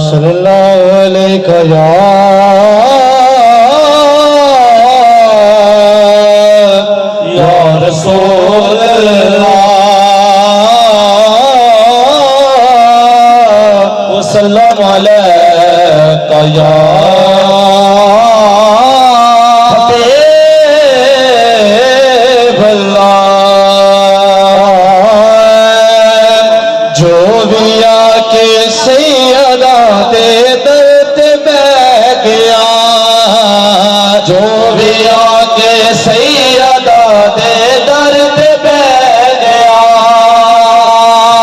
सल्लल्लाहु अलैहि या रसूल अल्लाह वसल्लम अलैका या हबीब अल्लाह। जो भी आके सैयदा दे दर्द बह गया, जो भी आके सैयदा दे दर्द बह गया,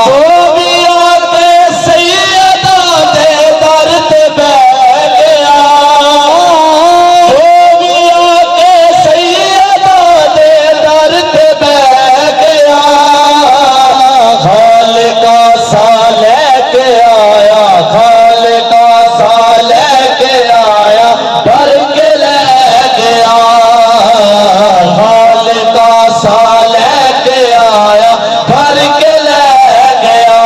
जो भी आके सैयदा दे दर्द बह गया, जो भी आके सैयदा दे दर्द बह गया, खालिका सा लेके आया, खालिका सा लेके आया, भर के ले गया, खालिका सा लेके आया, भर के ले गया।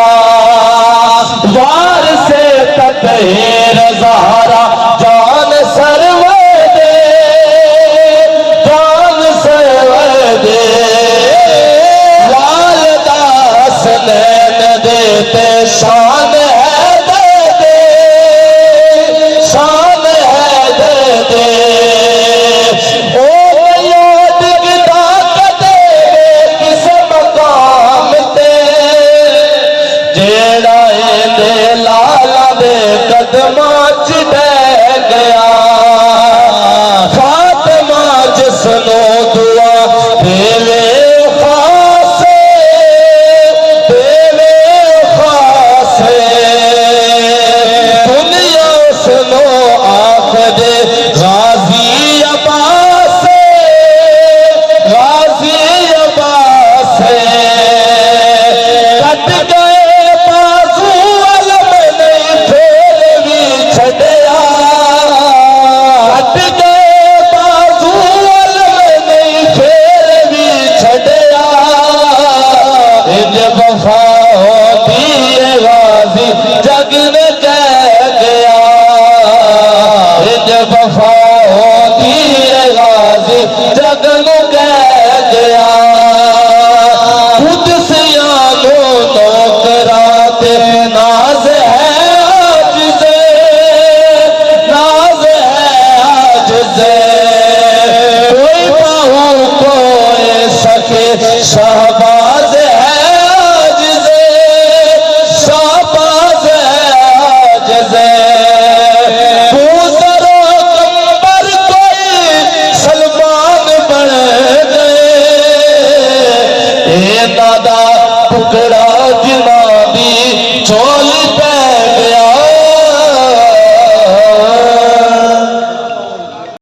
द्वार से तत्हीर ज़हरा जान सरवर दे, जान सरवर दे, वालदा हसनैन देते शान है दे दे, शान है दे दे। ओ याद गिदा कदे किस मकाम ते, जेड़ा दे लाला दे कदमां च बह गया, फातिमा जिसनो दुआ देवे खासे, देवे खासे, दुनिया उसनो आख दे गाजी अब्बास, गाजी अब्बास। कट गए बाजू अलम नहीं फेर भी छड़िया, कट गए बाजू अलम नहीं फेर भी छड़िया, इंज वफा हो